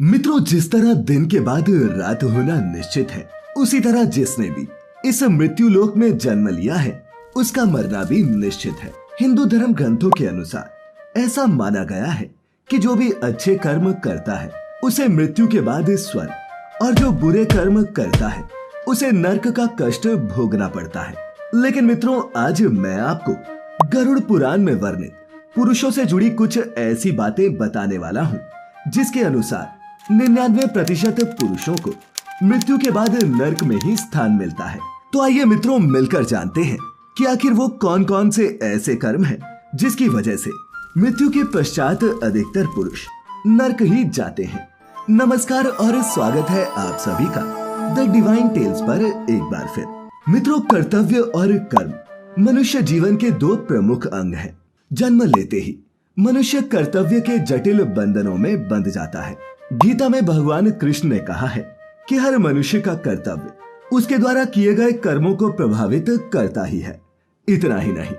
मित्रों, जिस तरह दिन के बाद रात होना निश्चित है, उसी तरह जिसने भी इस मृत्यु लोक में जन्म लिया है उसका मरना भी निश्चित है। हिंदू धर्म ग्रंथों के अनुसार ऐसा माना गया है कि जो भी अच्छे कर्म करता है उसे मृत्यु के बाद स्वर्ग, और जो बुरे कर्म करता है उसे नरक का कष्ट भोगना पड़ता है। लेकिन मित्रों, आज मैं आपको गरुड़ पुराण में वर्णित पुरुषों से जुड़ी कुछ ऐसी बातें बताने वाला हूँ जिसके अनुसार 99% पुरुषों को मृत्यु के बाद नरक में ही स्थान मिलता है। तो आइए मित्रों, मिलकर जानते हैं कि आखिर वो कौन कौन से ऐसे कर्म हैं जिसकी वजह से मृत्यु के पश्चात अधिकतर पुरुष नरक ही जाते हैं। नमस्कार और स्वागत है आप सभी का द डिवाइन टेल्स पर एक बार फिर। मित्रों, कर्तव्य और कर्म मनुष्य जीवन के दो प्रमुख अंग हैं। जन्म लेते ही मनुष्य कर्तव्य के जटिल बंधनों में बंध जाता है। गीता में भगवान कृष्ण ने कहा है कि हर मनुष्य का कर्तव्य उसके द्वारा किए गए कर्मों को प्रभावित करता ही है। इतना ही नहीं,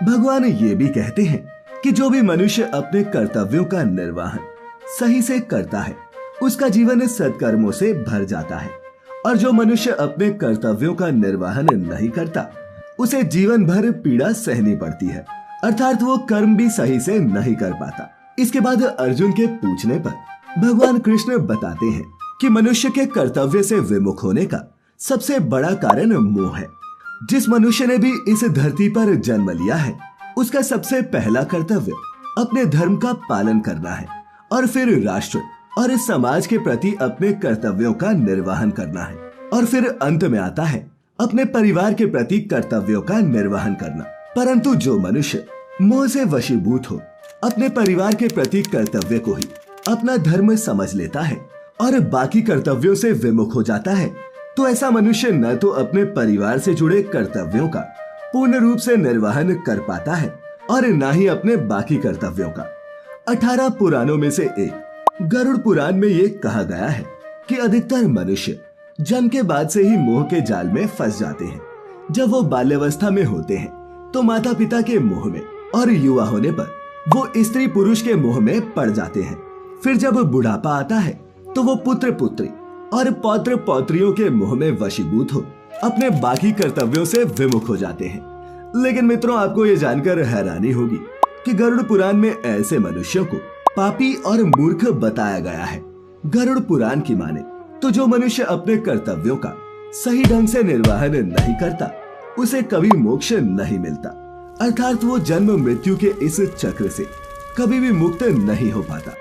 भगवान ये भी कहते हैं कि जो भी मनुष्य अपने कर्तव्यों का निर्वहन सही से करता है उसका जीवन सत्कर्मों से भर जाता है, और जो मनुष्य अपने कर्तव्यों का निर्वहन नहीं करता उसे जीवन भर पीड़ा सहनी पड़ती है, अर्थात वो कर्म भी सही से नहीं कर पाता। इसके बाद अर्जुन के पूछने पर भगवान कृष्ण बताते हैं कि मनुष्य के कर्तव्य से विमुख होने का सबसे बड़ा कारण मोह है। जिस मनुष्य ने भी इस धरती पर जन्म लिया है उसका सबसे पहला कर्तव्य अपने धर्म का पालन करना है, और फिर राष्ट्र और समाज के प्रति अपने कर्तव्यों का निर्वहन करना है, और फिर अंत में आता है अपने परिवार के प्रति कर्तव्यों का निर्वहन करना। परंतु जो मनुष्य मोह से वशीभूत हो अपने परिवार के प्रति कर्तव्य को ही अपना धर्म समझ लेता है और बाकी कर्तव्यों से विमुख हो जाता है, तो ऐसा मनुष्य न तो अपने परिवार से जुड़े कर्तव्यों का पूर्ण रूप से निर्वहन कर पाता है और न ही अपने बाकी कर्तव्यों का। 18 पुराणों में से एक गरुड़ पुराण में ये कहा गया है कि अधिकतर मनुष्य जन्म के बाद से ही मोह के जाल में फंस जाते हैं। जब वो बाल्यावस्था में होते हैं तो माता पिता के मोह में, और युवा होने पर वो स्त्री पुरुष के मोह में पड़ जाते हैं। फिर जब बुढ़ापा आता है तो वो पुत्र पुत्री और पौत्र पौत्रियों के मोह में वशीभूत हो अपने बाकी कर्तव्यों से विमुख हो जाते हैं। लेकिन मित्रों, आपको ये जानकर हैरानी होगी कि गरुड़ पुराण में ऐसे मनुष्यों को पापी और मूर्ख बताया गया है। गरुड़ पुराण की माने तो जो मनुष्य अपने कर्तव्यों का सही ढंग से निर्वहन नहीं करता उसे कभी मोक्ष नहीं मिलता, अर्थात वो जन्म मृत्यु के इस चक्र से कभी भी मुक्त नहीं हो पाता।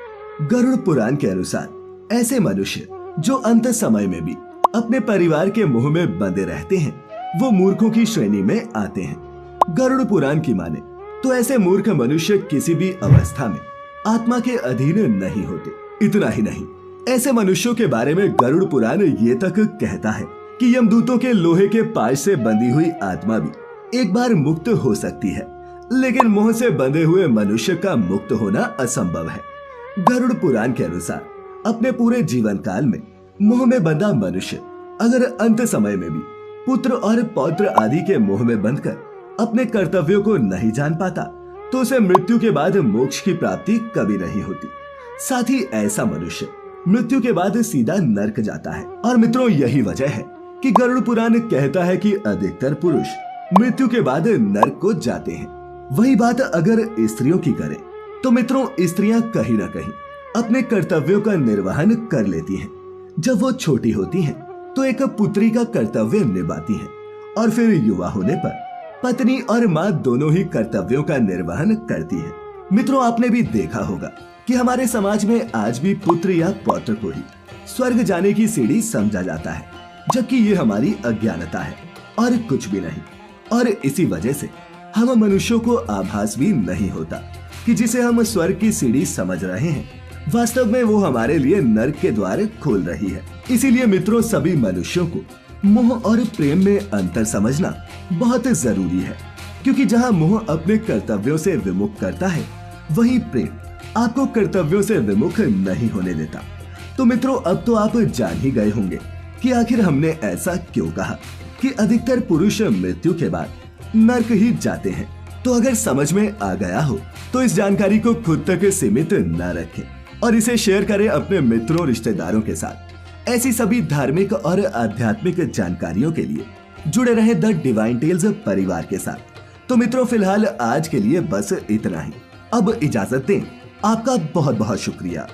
गरुड़ पुराण के अनुसार ऐसे मनुष्य जो अंत समय में भी अपने परिवार के मोह में बंधे रहते हैं वो मूर्खों की श्रेणी में आते हैं। गरुड़ पुराण की माने तो ऐसे मूर्ख मनुष्य किसी भी अवस्था में आत्मा के अधीन नहीं होते। इतना ही नहीं, ऐसे मनुष्यों के बारे में गरुड़ पुराण ये तक कहता है कि यमदूतों के लोहे के पाश से बंधी हुई आत्मा भी एक बार मुक्त हो सकती है, लेकिन मोह से बंधे हुए मनुष्य का मुक्त होना असंभव है। गरुड़ पुराण के अनुसार अपने पूरे जीवन काल में मोह में बंधा मनुष्य अगर अंत समय में भी पुत्र और पौत्र आदि के मोह में बंधकर अपने कर्तव्यों को नहीं जान पाता तो उसे मृत्यु के बाद मोक्ष की प्राप्ति कभी नहीं होती। साथ ही ऐसा मनुष्य मृत्यु के बाद सीधा नरक जाता है। और मित्रों, यही वजह है कि गरुड़ पुराण कहता है कि अधिकतर पुरुष मृत्यु के बाद नरक को जाते हैं। वही बात अगर स्त्रियों की करें तो मित्रों, स्त्रियां कहीं न कहीं अपने कर्तव्यों का निर्वहन कर लेती हैं। जब वो छोटी होती हैं तो एक पुत्री का कर्तव्य निभाती हैं, और फिर युवा होने पर पत्नी और माँ दोनों ही कर्तव्यों का निर्वहन करती है। मित्रों, आपने भी देखा होगा कि हमारे समाज में आज भी पुत्र या पौत्र को ही स्वर्ग जाने की सीढ़ी समझा जाता है, जबकि ये हमारी अज्ञानता है और कुछ भी नहीं। और इसी वजह से हम मनुष्यों को आभास भी नहीं होता कि जिसे हम स्वर्ग की सीढ़ी समझ रहे हैं वास्तव में वो हमारे लिए नरक के द्वार खोल रही है। इसीलिए मित्रों, सभी मनुष्यों को मोह और प्रेम में अंतर समझना बहुत जरूरी है, क्योंकि जहाँ मोह अपने कर्तव्यों से विमुख करता है वहीं प्रेम आपको कर्तव्यों से विमुख नहीं होने देता। तो मित्रों, अब तो आप जान ही गए होंगे कि आखिर हमने ऐसा क्यों कहा कि अधिकतर पुरुष मृत्यु के बाद नरक ही जाते हैं। तो अगर समझ में आ गया हो तो इस जानकारी को खुद तक सीमित न रखें, और इसे शेयर करें अपने मित्रों रिश्तेदारों के साथ। ऐसी सभी धार्मिक और आध्यात्मिक जानकारियों के लिए जुड़े रहें द डिवाइन टेल्स परिवार के साथ। तो मित्रों, फिलहाल आज के लिए बस इतना ही। अब इजाजत दें। आपका बहुत बहुत शुक्रिया।